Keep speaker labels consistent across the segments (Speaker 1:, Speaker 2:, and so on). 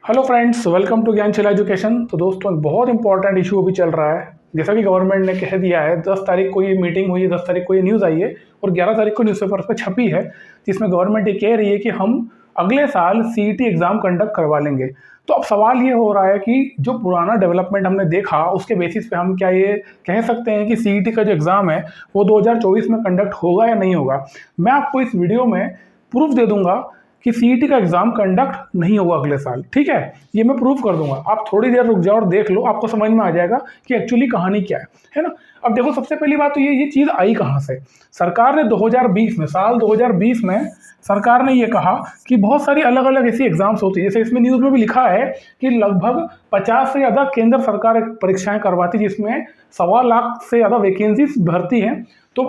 Speaker 1: Hello friends, welcome to Gyanshila education. तो दोस्तों, एक बहुत इंपॉर्टेंट इशू अभी चल रहा है। जैसा कि गवर्नमेंट ने कह दिया है, 10 तारीख को ये मीटिंग हुई है, 10 तारीख को ये न्यूज़ आई है और 11 तारीख को न्यूज़पेपर पर छपी है, जिसमें गवर्नमेंट ये कह रही है कि हम अगले साल सीईटी एग्ज़ाम कंडक्ट करवा लेंगे। तो अब सवाल ये हो रहा है कि जो पुराना डेवलपमेंट हमने देखा, उसके बेसिस पे हम क्या ये कह सकते हैं कि सीईटी का जो एग्ज़ाम है वो 2024 में कंडक्ट होगा या नहीं होगा। मैं आपको इस वीडियो में प्रूफ दे दूंगा कि सीईटी का एग्जाम कंडक्ट नहीं होगा अगले साल। ठीक है, ये मैं प्रूव कर दूंगा। आप थोड़ी देर रुक जाओ और देख लो, आपको समझ में आ जाएगा कि एक्चुअली कहानी क्या है ना। अब देखो, सबसे पहली बात तो ये चीज़ आई कहाँ से। सरकार ने 2020 में, साल 2020 में सरकार ने ये कहा कि बहुत सारी अलग अलग ऐसी एग्जाम्स होती है, जैसे इसमें न्यूज़ में भी लिखा है कि लगभग 50 से ज़्यादा केंद्र सरकार परीक्षाएं करवाती, जिसमें 1.25 लाख से ज़्यादा वैकेंसीज भरती हैं। तो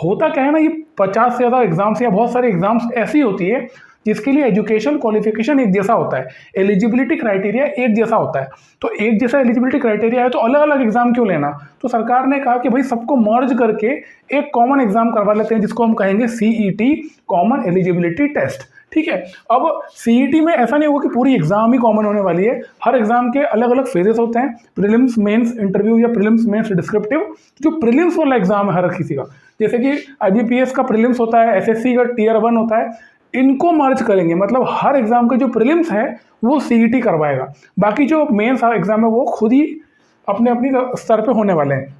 Speaker 1: होता क्या है ना, ये 50 से ज़्यादा एग्जाम्स या बहुत सारी एग्जाम्स ऐसी होती है जिसके लिए एजुकेशन क्वालिफिकेशन एक जैसा होता है, एलिजिबिलिटी क्राइटेरिया एक जैसा होता है। तो एक जैसा एलिजिबिलिटी क्राइटेरिया है तो अलग अलग एग्जाम क्यों लेना। तो सरकार ने कहा कि भाई सबको मर्ज करके एक कॉमन एग्जाम करवा लेते हैं, जिसको हम कहेंगे सीईटी, कॉमन एलिजिबिलिटी टेस्ट। ठीक है, अब सीईटी में ऐसा नहीं होगा कि पूरी एग्जाम ही कॉमन होने वाली है। हर एग्जाम के अलग अलग फेजेस होते हैं, प्रीलिम्स, मेंस, इंटरव्यू या प्रीलिम्स, मेंस, डिस्क्रिप्टिव। जो प्रीलिम्स वाला एग्जाम है हर किसी का, जैसे कि आईबीपीएस का प्रीलिम्स होता है, एसएससी का टीयर 1 होता है, इनको मर्ज करेंगे। मतलब हर एग्जाम के जो प्रीलिम्स है वो सीईटी करवाएगा, बाकी जो मेंस एग्जाम है वो खुद ही अपने अपनी स्तर पे होने वाले हैं।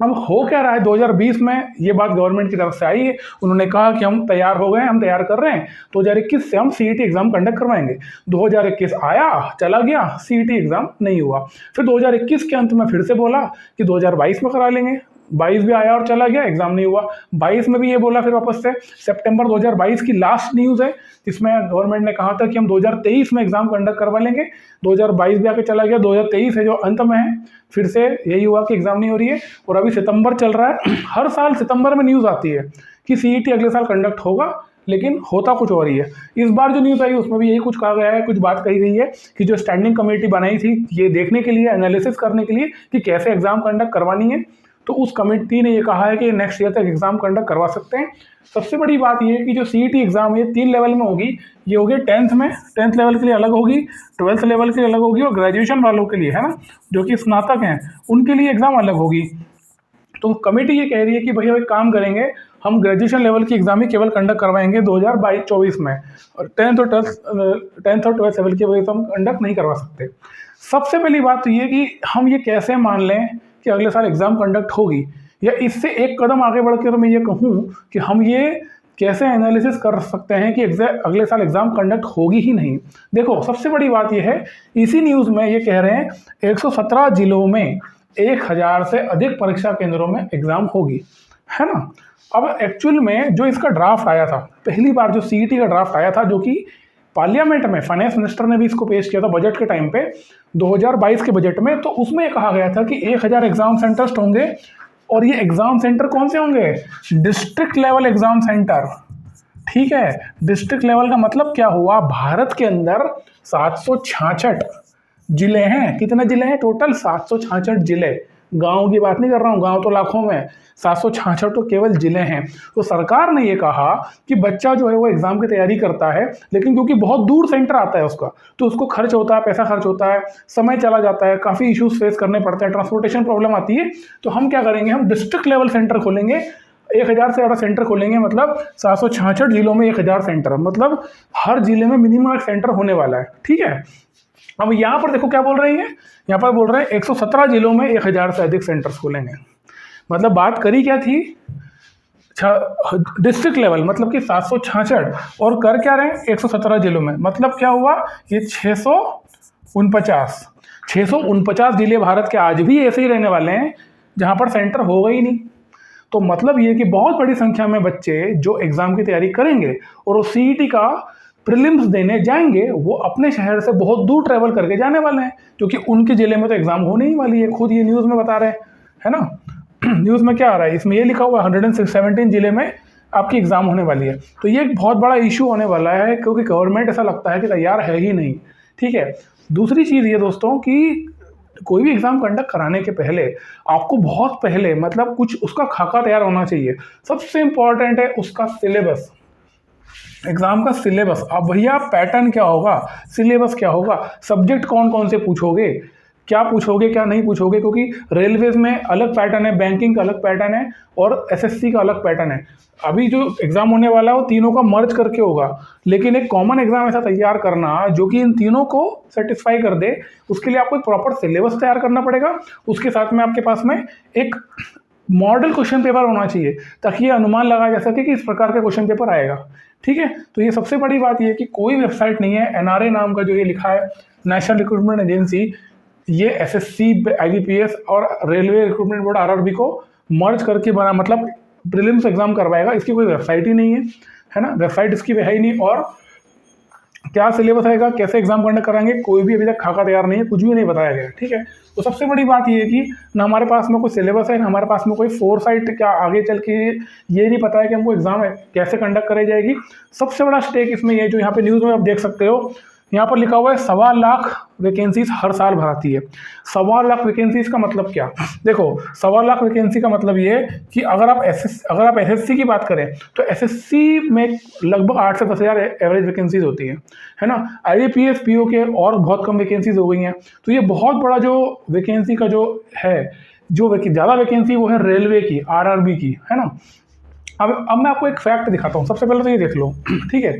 Speaker 1: अब हो क्या रहा है, 2020 में ये बात गवर्नमेंट की तरफ से आई है। उन्होंने कहा कि हम तैयार हो गए, हम तैयार कर रहे हैं, 2021 से हम सीईटी एग्जाम कंडक्ट करवाएंगे। 2021 आया, चला गया, सीईटी एग्जाम नहीं हुआ। फिर 2021 के अंत में फिर से बोला कि 2022 में करा लेंगे। 22 भी आया और चला गया, एग्जाम नहीं हुआ। 22 में भी ये बोला फिर वापस से। सितंबर 2022 की लास्ट न्यूज़ है, जिसमें गवर्नमेंट ने कहा था कि हम 2023 में एग्जाम कंडक्ट करवा लेंगे। 2022 भी आके चला गया, 2023 है जो अंत में है, फिर से यही हुआ कि एग्जाम नहीं हो रही है। और अभी सितंबर चल रहा है। हर साल सितंबर में न्यूज़ आती है कि सीईटी अगले साल कंडक्ट होगा, लेकिन होता कुछ और ही है। इस बार जो न्यूज़ आई उसमें भी यही कुछ कहा गया है, कुछ बात कही गई है कि जो स्टैंडिंग कमेटी बनाई थी ये देखने के लिए, एनालिसिस करने के लिए कि कैसे एग्जाम कंडक्ट करवानी है, तो उस कमेटी ने ये कहा है कि नेक्स्ट ईयर तक एग्जाम कंडक्ट करवा सकते हैं। सबसे बड़ी बात ये है कि जो सीईटी एग्जाम है 3 लेवल में होगी। ये होगी 10th में, 10th लेवल के लिए अलग होगी, 12th लेवल के लिए अलग होगी, और ग्रेजुएशन वालों के लिए, है ना, जो कि स्नातक हैं, उनके लिए एग्जाम अलग होगी। तो कमेटी ये कह रही है कि भैया एक काम करेंगे, हम ग्रेजुएशन लेवल की एग्जाम ही केवल कंडक्ट करवाएंगे 2022-24 में, और 10th और 12th लेवल की वजह हम कंडक्ट नहीं करवा सकते। सबसे पहली बात तो ये कि हम ये कैसे मान लें कि अगले साल एग्जाम कंडक्ट होगी, या इससे एक कदम आगे बढ़कर मैं ये कहूँ कि हम ये कैसे एनालिसिस कर सकते हैं कि अगले साल एग्जाम कंडक्ट होगी ही नहीं। देखो, सबसे बड़ी बात यह है, इसी न्यूज़ में ये कह रहे हैं 117 जिलों में 1000 से अधिक परीक्षा केंद्रों में एग्जाम होगी, है ना। अब एक्चुअल में जो इसका ड्राफ्ट आया था, पहली बार जो सीईटी का ड्राफ्ट आया था, जो कि पार्लियामेंट में फाइनेंस मिनिस्टर ने भी इसको पेश किया था बजट के टाइम पे, 2022 के बजट में, तो उसमें कहा गया था कि 1000 एग्जाम सेंटर्स होंगे। और ये एग्जाम सेंटर कौन से होंगे? District level exam centre. ठीक है, डिस्ट्रिक्ट लेवल का मतलब क्या हुआ? भारत के अंदर 766 जिले हैं। कितने जिले हैं टोटल? 766 जिले। गांव की बात नहीं कर रहा हूँ, गांव तो लाखों में, 766 तो केवल जिले हैं। तो सरकार ने ये कहा कि बच्चा जो है वो एग्जाम की तैयारी करता है, लेकिन क्योंकि बहुत दूर सेंटर आता है उसका, तो उसको खर्च होता है, पैसा खर्च होता है, समय चला जाता है, काफ़ी इश्यूज फेस करने पड़ते हैं, ट्रांसपोर्टेशन प्रॉब्लम आती है। तो हम क्या करेंगे, हम डिस्ट्रिक्ट लेवल सेंटर खोलेंगे, 1000 से ज़्यादा सेंटर खोलेंगे, मतलब 766 जिलों में 1000 सेंटर, मतलब हर जिले में मिनिमम एक सेंटर होने वाला है। ठीक है, अब यहाँ पर देखो क्या बोल रहे हैं, यहाँ पर बोल रहे हैं 117 जिलों में 1000 से अधिक सेंटर्स खोलेंगे। मतलब बात करी क्या थी? डिस्ट्रिक्ट लेवल, मतलब कि 766, और कर क्या रहे हैं 117 जिलों में। मतलब क्या हुआ, ये 649 जिले भारत के आज भी ऐसे ही रहने वाले हैं जहाँ पर सेंटर होगा ही नहीं। तो मतलब ये कि बहुत बड़ी संख्या में बच्चे जो एग्जाम की तैयारी करेंगे और वो सीईटी का प्रीलिम्स देने जाएंगे, वो अपने शहर से बहुत दूर ट्रैवल करके जाने वाले हैं, क्योंकि उनके जिले में तो एग्जाम होने ही वाली है। खुद ये न्यूज़ में बता रहे हैं, है ना। न्यूज़ में क्या आ रहा है, इसमें ये लिखा हुआ 117 जिले में आपकी एग्जाम होने वाली है। तो ये एक बहुत बड़ा इशू होने वाला है, क्योंकि गवर्नमेंट ऐसा लगता है कि तैयार है ही नहीं। ठीक है, दूसरी चीज़ ये दोस्तों कि कोई भी एग्जाम कंडक्ट कराने के पहले आपको बहुत पहले, मतलब कुछ उसका खाका तैयार होना चाहिए। सबसे इंपॉर्टेंट है उसका सिलेबस। एग्जाम का सिलेबस। अब भैया पैटर्न क्या होगा, सिलेबस क्या होगा, सब्जेक्ट कौन कौन से पूछोगे, क्या पूछोगे क्या नहीं पूछोगे, क्योंकि रेलवेज में अलग पैटर्न है, बैंकिंग का अलग पैटर्न है और एसएससी का अलग पैटर्न है। अभी जो एग्जाम होने वाला है वो तीनों का मर्ज करके होगा, लेकिन एक कॉमन एग्जाम ऐसा तैयार करना जो कि इन तीनों को सेटिस्फाई कर दे, उसके लिए आपको एक प्रॉपर सिलेबस तैयार करना पड़ेगा। उसके साथ में आपके पास में एक मॉडल क्वेश्चन पेपर होना चाहिए, ताकि ये अनुमान लगाया जा सके कि इस प्रकार का क्वेश्चन पेपर आएगा। ठीक है, तो ये सबसे बड़ी बात ये है कि कोई वेबसाइट नहीं है, एनआरए नाम का जो ये लिखा है नेशनल रिक्रूटमेंट एजेंसी, ये एसएससी, आईबीपीएस और रेलवे रिक्रूटमेंट बोर्ड आरआरबी को मर्ज करके बना, मतलब प्रीलिम्स एग्जाम करवाएगा। इसकी कोई वेबसाइट ही नहीं है ना, वेबसाइट इसकी है ही नहीं। और क्या सिलेबस आएगा, कैसे एग्जाम कंडक्ट कराएंगे, कोई भी अभी तक खाका तैयार नहीं है, कुछ भी नहीं बताया गया। ठीक है, तो सबसे बड़ी बात ये है कि ना हमारे पास में कोई सिलेबस है, ना हमारे पास में कोई फोरसाइट, क्या आगे चल के ये नहीं पता है कि हमको एग्जाम है कैसे कंडक्ट कराई जाएगी। सबसे बड़ा स्टेक इसमें ये जो यहाँ पे न्यूज़ में आप देख सकते हो, यहाँ पर लिखा हुआ है 1.25 लाख वैकेंसीज हर साल भराती है। 1.25 लाख वैकेंसीज का मतलब क्या, देखो 1.25 लाख वैकेंसी का मतलब ये कि अगर आप एसएससी की बात करें तो एसएससी में लगभग 8 से 10 हज़ार एवरेज वैकेंसीज होती है ना। आईबीपीएस पीओ के और बहुत कम वैकेंसीज हो गई हैं। तो ये बहुत बड़ा जो वैकेंसी का जो है, जो ज़्यादा वैकेंसी वो है रेलवे की, आरआरबी की, है ना। अब मैं आपको एक फैक्ट दिखाता हूँ। सबसे पहले तो ये देख लो, ठीक है,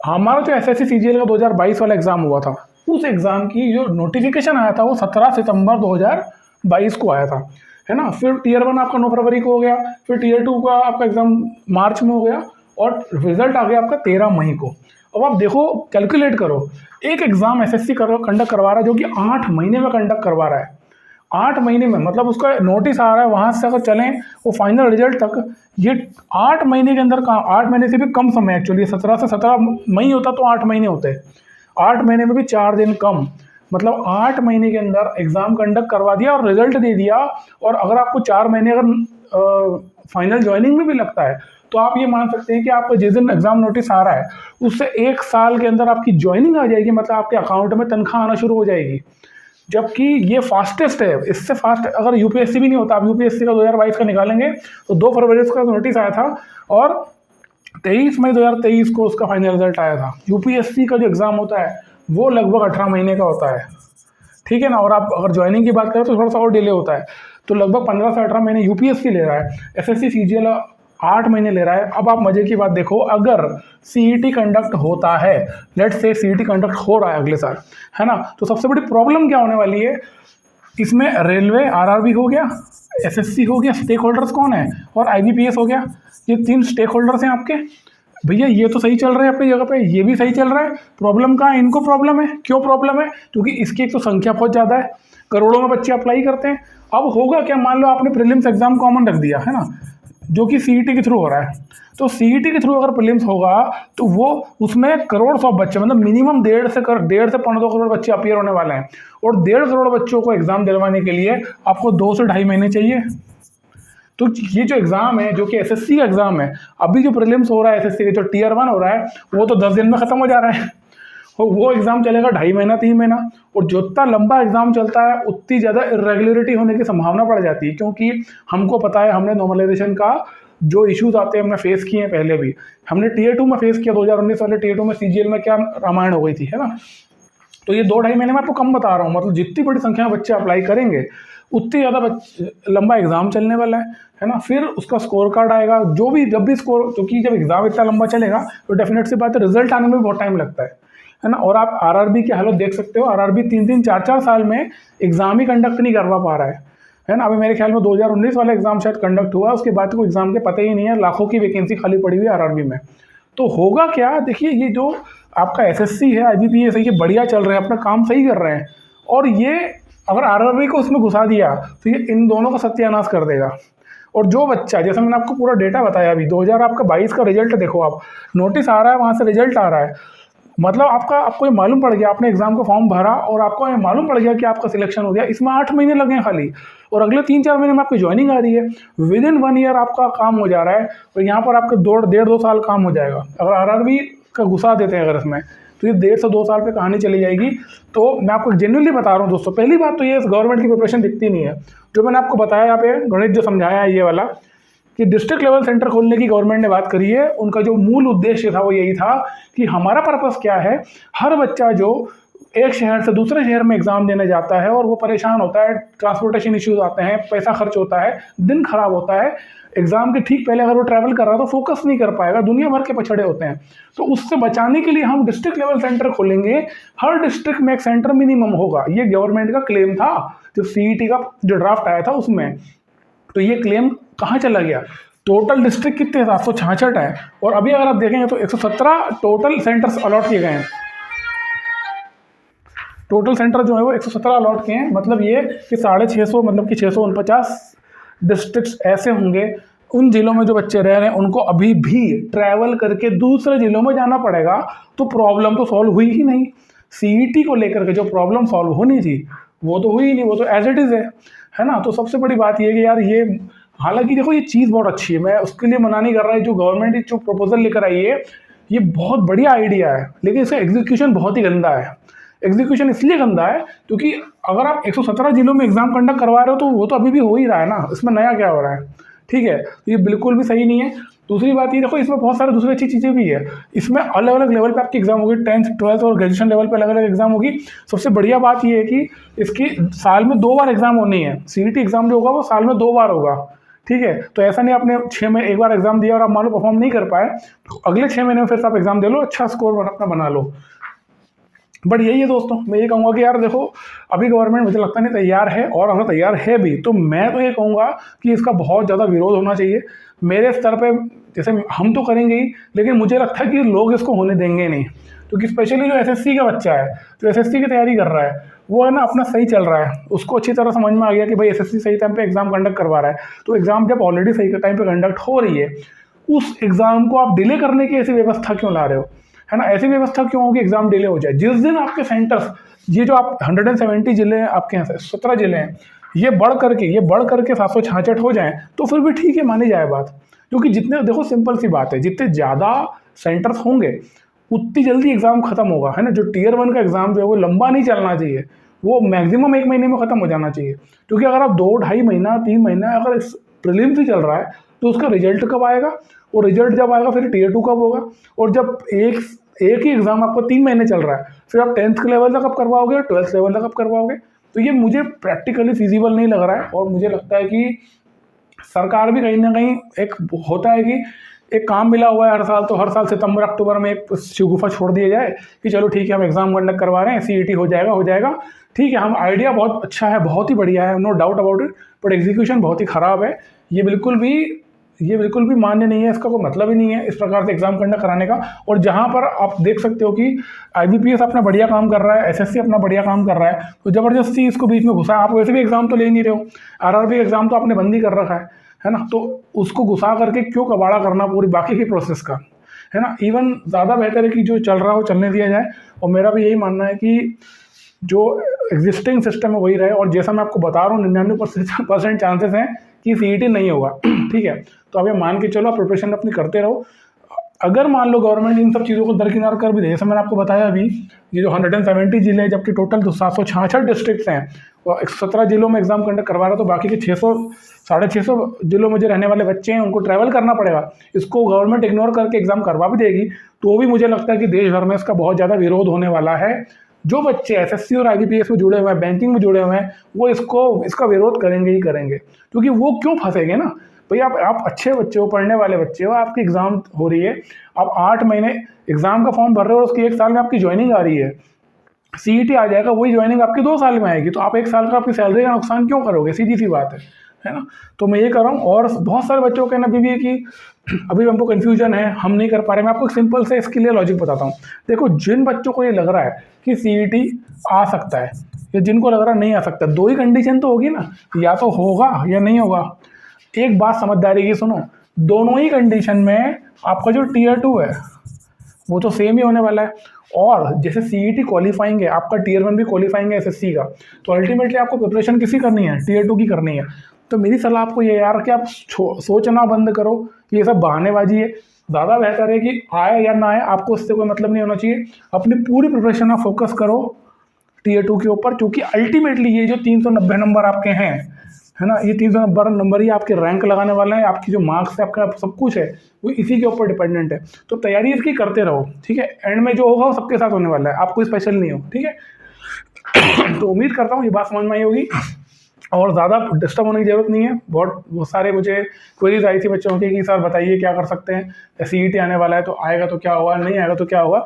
Speaker 1: हमारा जो एसएससी सीजीएल का 2022 वाला एग्जाम हुआ था, उस एग्जाम की जो नोटिफिकेशन आया था वो 17 सितंबर 2022 को आया था, है ना। फिर टीयर 1 आपका 9 फरवरी को हो गया, फिर टीयर 2 का आपका एग्जाम मार्च में हो गया और रिजल्ट आ गया आपका 13 मई को। अब आप देखो, कैलकुलेट करो, एक एग्जाम एसएससी कंडक्ट करवा रहा है जो कि 8 महीने में कंडक्ट करवा रहा है। 8 महीने में, मतलब उसका नोटिस आ रहा है, वहाँ से अगर चलें वो फाइनल रिजल्ट तक, ये 8 महीने के अंदर, 8 महीने से भी कम समय एक्चुअली, 17 से 17 मई होता तो 8 महीने होते, 8 महीने में भी 4 दिन कम, मतलब 8 महीने के अंदर एग्जाम कंडक्ट करवा दिया और रिजल्ट दे दिया। और अगर आपको 4 महीने अगर फाइनल ज्वाइनिंग में भी लगता है तो आप ये मान सकते हैं कि आपको जिस दिन एग्जाम नोटिस आ रहा है उससे 1 साल के अंदर आपकी ज्वाइनिंग आ जाएगी, मतलब आपके अकाउंट में तनख्वाह आना शुरू हो जाएगी। जबकि ये फास्टेस्ट है, इससे फास्ट अगर यूपीएससी भी नहीं होता। आप यूपीएससी का 2022 का निकालेंगे तो 2 फरवरी का नोटिस आया था और 23 मई 2023 को उसका फाइनल रिजल्ट आया था। यूपीएससी का जो एग्ज़ाम होता है वो लगभग 18 महीने का होता है, ठीक है ना। और आप अगर ज्वाइनिंग की बात करें तो थोड़ा सा और डिले होता है, तो लगभग 15 से 18 महीने यूपीएससी ले रहा है। एसएससी सीजीएल 8 महीने ले रहा है। अब आप मजे की बात देखो, अगर सीईटी कंडक्ट होता है, लेट्स से सीईटी कंडक्ट हो रहा है अगले साल, है ना, तो सबसे बड़ी प्रॉब्लम क्या होने वाली है इसमें, रेलवे, आरआरबी हो गया, एसएससी हो गया, स्टेक होल्डर्स कौन है, और आईबीपीएस हो गया, ये 3 स्टेक होल्डर्स हैं आपके। भैया ये तो सही चल रहा है अपनी जगह पे, ये भी सही चल रहा है, प्रॉब्लम कहाँ है, इनको प्रॉब्लम है। क्यों प्रॉब्लम है, क्योंकि इसकी एक तो संख्या बहुत ज़्यादा है, करोड़ों में बच्चे अप्लाई करते हैं। अब होगा क्या, मान लो आपने प्रीलिम्स एग्जाम कॉमन रख दिया, है ना, जो कि सीईटी के थ्रू हो रहा है, तो सीईटी के थ्रू अगर प्रीलिम्स होगा तो वो उसमें करोड़ 100 बच्चे, मतलब मिनिमम 1.5 से 1.5 करोड़ बच्चे अपीयर होने वाले हैं। और 1.5 करोड़ बच्चों को एग्जाम दिलवाने के लिए आपको 2 से ढाई महीने चाहिए। तो ये जो एग्जाम है, जो कि एसएससी का एग्जाम है, अभी जो प्रीलिम्स हो रहा है एसएससी का, जो टीयर 1 हो रहा है, वो तो 10 दिन में खत्म हो जा रहा है। वो एग्जाम चलेगा 2.5 महीना 3 महीना। और जितना लंबा एग्जाम चलता है उतनी ज़्यादा इरेगुलरिटी होने की संभावना बढ़ जाती है, क्योंकि हमको पता है, हमने नॉर्मलाइजेशन का जो इश्यूज आते हैं हमने फेस किए हैं पहले भी। हमने टीयर 2 में फेस किया, 2019 वाले टीयर 2 में सीजीएल में क्या रामायण हो गई थी, है ना। तो ये 2-2.5 महीने में आपको कम बता रहा हूँ, मतलब जितनी बड़ी संख्या में बच्चे अप्लाई करेंगे उतनी ज़्यादा लंबा एग्जाम चलने वाला है ना। फिर उसका स्कोर कार्ड आएगा, जो भी जब भी स्कोर, क्योंकि जब एग्जाम इतना लंबा चलेगा तो डेफिनेट सी बात है रिजल्ट आने में भी बहुत टाइम लगता है ना। और आप आरआरबी की हालत देख सकते हो, आरआरबी 3-3, 4-4 साल में एग्जाम ही कंडक्ट नहीं करवा पा रहा है ना। अभी मेरे ख्याल में 2019 वाला एग्जाम शायद कंडक्ट हुआ, उसके बाद कोई एग्जाम के पता ही नहीं है, लाखों की वैकेंसी खाली पड़ी हुई है आरआरबी में। तो होगा क्या, देखिए ये जो आपका एसएससी है, आईबीपीएस है, ये बढ़िया चल रहे हैं, अपना काम सही कर रहे हैं, और ये अगर आरआरबी को उसमें घुसा दिया तो ये इन दोनों का सत्यानाश कर देगा। और जो बच्चा, जैसे मैंने आपको पूरा डेटा बताया, अभी 2022 का रिजल्ट देखो आप, नोटिस आ रहा है, वहाँ से रिजल्ट आ रहा है, मतलब आपको ये मालूम पड़ गया, आपने एग्जाम का फॉर्म भरा और आपको ये मालूम पड़ गया कि आपका सिलेक्शन हो गया। इसमें 8 महीने लगे हैं खाली, और अगले 3-4 महीने में आपकी ज्वाइनिंग आ रही है। विद इन 1 ईयर आपका काम हो जा रहा है, और यहाँ पर आपका 1.5-2 साल काम हो जाएगा। अगर आरआरबी का घुसा देते हैं अगर इसमें, तो ये 1.5 से 2 साल पे कहानी चली जाएगी। तो मैं आपको जेन्युइनली बता रहा हूँ दोस्तों, पहली बात तो ये गवर्नमेंट की प्रिपरेशन दिखती नहीं है। जो मैंने आपको बताया यहाँ पे गणित जो समझाया है ये वाला, कि डिस्ट्रिक्ट लेवल सेंटर खोलने की गवर्नमेंट ने बात करी है। उनका जो मूल उद्देश्य था वो यही था कि हमारा पर्पस क्या है, हर बच्चा जो एक शहर से दूसरे शहर में एग्जाम देने जाता है और वो परेशान होता है, ट्रांसपोर्टेशन इश्यूज आते हैं, पैसा खर्च होता है, दिन खराब होता है, एग्जाम के ठीक पहले अगर वो ट्रैवल कर रहा है तो फोकस नहीं कर पाएगा, दुनिया भर के पछड़े होते हैं। तो उससे बचाने के लिए हम डिस्ट्रिक्ट लेवल सेंटर खोलेंगे, हर डिस्ट्रिक्ट में एक सेंटर मिनिमम होगा। ये गवर्नमेंट का क्लेम था जो सीईटी का जो ड्राफ्ट आया था उसमें। तो ये क्लेम कहाँ चला गया? टोटल डिस्ट्रिक्ट कितने 766 है, और अभी अगर आप देखेंगे तो 117 टोटल सेंटर्स अलॉट किए गए हैं। टोटल सेंटर जो है वो 117 अलॉट किए हैं। मतलब ये कि 650, मतलब कि 649 डिस्ट्रिक्ट्स ऐसे होंगे उन जिलों में जो बच्चे रह रहे हैं उनको अभी भी ट्रैवल करके दूसरे जिलों में जाना पड़ेगा। तो प्रॉब्लम तो सॉल्व हुई ही नहीं। सीईटी को लेकर के जो प्रॉब्लम सॉल्व होनी थी वो तो हुई ही नहीं, वो तो एज इट इज़ है ना। तो सबसे बड़ी बात ये है कि यार ये, हालांकि देखो ये चीज़ बहुत अच्छी है, मैं उसके लिए मना नहीं कर रहा है। जो गवर्नमेंट जो प्रपोजल लेकर आई है ये बहुत बढ़िया आइडिया है, लेकिन इसका एग्जीक्यूशन बहुत ही गंदा है। एग्जीक्यूशन इसलिए गंदा है क्योंकि अगर आप 117 जिलों में एग्जाम कंडक्ट करवा रहे हो तो वो तो अभी भी हो ही रहा है ना, इसमें नया क्या हो रहा है? ठीक है, तो ये बिल्कुल भी सही नहीं है। दूसरी बात ये देखो, इसमें बहुत सारी दूसरी अच्छी चीज़ें भी है। इसमें अलग अलग लेवल पे आपकी एग्जाम होगी, 10th 12th और ग्रेजुएशन लेवल पे अलग अलग एग्जाम होगी। सबसे बढ़िया बात ये है कि इसकी साल में 2 बार एग्जाम होनी है। सीईटी एग्जाम जो होगा वो साल में 2 बार होगा। ठीक है, तो ऐसा नहीं आपने 6 महीने एक बार एग्जाम दिया और आप मान लो परफॉर्म नहीं कर पाए तो अगले 6 महीने में फिर आप एग्जाम दे लो, अच्छा स्कोर अपना बना लो। बट यही है दोस्तों, मैं ये कहूँगा कि यार देखो अभी गवर्नमेंट मुझे लगता नहीं तैयार है, और अगर तैयार है भी तो मैं तो ये कहूँगा कि इसका बहुत ज़्यादा विरोध होना चाहिए मेरे स्तर पे। जैसे हम तो करेंगे ही, लेकिन मुझे लगता है कि लोग इसको होने देंगे नहीं, क्योंकि स्पेशली जो एसएससी का बच्चा है, जो एसएससी की तैयारी कर रहा है, वो है ना अपना सही चल रहा है, उसको अच्छी तरह समझ में आ गया कि भाई एसएससी सही टाइम पे एग्जाम कंडक्ट करवा रहा है। तो एग्जाम जब ऑलरेडी सही टाइम पे कंडक्ट हो रही है, उस एग्जाम को आप डिले करने की ऐसी व्यवस्था क्यों ला रहे हो? है ना, ऐसी व्यवस्था क्यों होगी एग्जाम डिले हो जाए? जिस दिन आपके सेंटर्स, ये जो आप 170 जिले हैं आपके यहाँ से 17 जिले हैं, ये बढ़ करके 766 हो जाएं तो फिर भी ठीक है, मानी जाए बात। क्योंकि जितने, देखो सिंपल सी बात है, जितने ज़्यादा सेंटर्स होंगे उतनी जल्दी एग्जाम खत्म होगा। है ना, जो टियर 1 का एग्जाम जो है वो लंबा नहीं चलना चाहिए, वो मैक्सिमम 1 महीने में खत्म हो जाना चाहिए। क्योंकि अगर आप 2 ढाई महीना 3 महीना अगर प्रीलिम्स ही चल रहा है तो उसका रिजल्ट कब आएगा, और रिजल्ट जब आएगा फिर टियर 2 कब होगा, और जब एक ही एग्जाम आपको 3 महीने चल रहा है, फिर आप 10th के लेवल तक कब करवाओगे, 12th लेवल तक कब करवाओगे? तो ये मुझे प्रैक्टिकली फिजिबल नहीं लग रहा है। और मुझे लगता है कि सरकार भी कहीं ना कहीं, एक होता है कि एक काम मिला हुआ है हर साल, तो हर साल सितंबर अक्टूबर में एक शिगुफा छोड़ दिया जाए कि चलो ठीक है हम एग्जाम कंडक्ट करवा रहे हैं, सीईटी हो जाएगा। ठीक है, हम आइडिया बहुत अच्छा है, बहुत ही बढ़िया है, no doubt about it, but execution बहुत ही ख़राब है। ये बिल्कुल भी मान्य नहीं है, इसका कोई मतलब ही नहीं है इस प्रकार से एग्जाम कंडक्ट कराने का। और जहाँ पर आप देख सकते हो कि आईबीपीएस अपना बढ़िया काम कर रहा है, एसएससी अपना बढ़िया काम कर रहा है, तो ज़बरदस्ती इसको बीच में घुसा। आप वैसे भी एग्जाम तो ले नहीं रहे हो, आरआरबी एग्जाम तो आपने बंद ही कर रखा है ना, तो उसको घुसा करके क्यों कबाड़ा करना पूरी बाकी की प्रोसेस का? है ना, इवन ज़्यादा बेहतर है कि जो चल रहा है वो चलने दिया जाए। और मेरा भी यही मानना है कि जो एग्जिस्टिंग सिस्टम है वही रहे। और जैसा मैं आपको बता रहा हूँ 99% चांसेस हैं कि सीईटी नहीं होगा। ठीक है, तो अब ये मान के चलो, प्रिपरेशन अपनी करते रहो। अगर मान लो गवर्नमेंट इन सब चीज़ों को दरकिनार कर भी दे, जैसे मैंने आपको बताया अभी, ये जो 170 जिले हैं, जबकि टोटल तो 766 डिस्ट्रिक्ट्स हैं, और 117 जिलों में एग्जाम कंडक्ट करवा रहा है, तो बाकी के 600 650 जिलों में जो रहने वाले बच्चे हैं उनको ट्रैवल करना पड़ेगा। इसको गवर्नमेंट इग्नोर करके एग्जाम करवा भी देगी तो भी मुझे लगता है कि देश भर में इसका बहुत ज़्यादा विरोध होने वाला है। जो बच्चे एसएससी और आईबीपीएस में जुड़े हुए हैं, बैंकिंग में जुड़े हुए हैं, वो इसका विरोध करेंगे ही करेंगे। क्योंकि वो क्यों फंसेंगे ना भाई, आप अच्छे बच्चे हो, पढ़ने वाले बच्चे हो, आपकी एग्जाम हो रही है, आप 8 महीने एग्जाम का फॉर्म भर रहे हो, उसकी 1 साल में आपकी ज्वाइनिंग आ रही है, सीईटी आ जाएगा, वही ज्वाइनिंग आपकी 2 साल में आएगी, तो आप 1 साल का आपकी सैलरी का नुकसान क्यों करोगे? सीधी सी बात है ना। तो मैं ये कर रहा हूँ। और बहुत सारे बच्चों का कहना भी है कि अभी हमको कन्फ्यूजन है, हम नहीं कर पा रहे। मैं आपको एक सिंपल से इसके लिए लॉजिक बताता हूँ। देखो, जिन बच्चों को ये लग रहा है कि सीईटी आ सकता है, या जिनको लग रहा नहीं आ सकता, 2 ही कंडीशन तो होगी ना, या तो होगा या नहीं होगा। एक बात समझदारी की सुनो, दोनों ही कंडीशन में आपका जो टियर 2 है वो तो सेम ही होने वाला है। और जैसे सीईटी क्वालिफाइंग है, आपका टियर 1 भी क्वालिफाइंग है एसएससी का, तो अल्टीमेटली आपको प्रिपरेशन किसी करनी है, टियर 2 की करनी है। तो मेरी सलाह आपको ये यार कि आप सोचना बंद करो कि ये सब बहानेबाजी है। ज़्यादा बेहतर है कि आए या ना आए, आपको उससे कोई मतलब नहीं होना चाहिए। अपनी पूरी प्रिपरेशन में फोकस करो टियर 2 के ऊपर, क्योंकि अल्टीमेटली ये जो 390 नंबर आपके हैं, है ना। ये 300 नंबर ही आपके रैंक लगाने वाला है, आपकी जो मार्क्स है, आपका सब कुछ है वो इसी के ऊपर डिपेंडेंट है। तो तैयारी इसकी करते रहो, ठीक है। एंड में जो होगा वो सबके साथ होने वाला है, आप कोई स्पेशल नहीं हो, ठीक है। तो उम्मीद करता हूँ ये बात समझ में आई होगी और ज़्यादा डिस्टर्ब होने की ज़रूरत नहीं है। बहुत सारे मुझे क्वेरीज आई थी बच्चों की कि सर बताइए क्या कर सकते हैं, सीईटी आने वाला है तो आएगा तो क्या होगा, नहीं आएगा तो क्या होगा।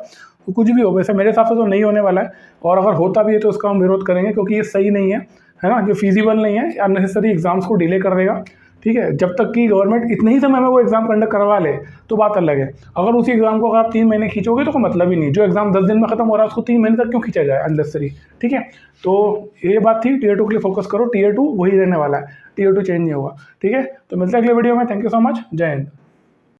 Speaker 1: तो कुछ भी हो, वैसे मेरे हिसाब से तो नहीं होने वाला है, और अगर होता भी है तो उसका हम विरोध करेंगे क्योंकि ये सही नहीं है ना, जो फीजिबल नहीं है, अननेसेसरी एग्जाम्स को डिले कर देगा, ठीक है। जब तक कि गवर्नमेंट इतने ही समय में वो एग्ज़ाम कंडक्ट करवा ले तो बात अलग है। अगर उसी एग्ज़ाम को अगर आप 3 महीने खींचोगे तो कोई मतलब ही नहीं। जो एग्ज़ाम 10 दिन में खत्म हो रहा है उसको 3 महीने तक क्यों खींचा जाए अननेसेसरी, ठीक है। तो ये बात थी, टीयर 2 के लिए फोकस करो, टीयर 2 वही रहने वाला है, टीयर 2 चेंज नहीं होगा, ठीक है। तो मिलते हैं अगले वीडियो में, थैंक यू सो मच, जय हिंद।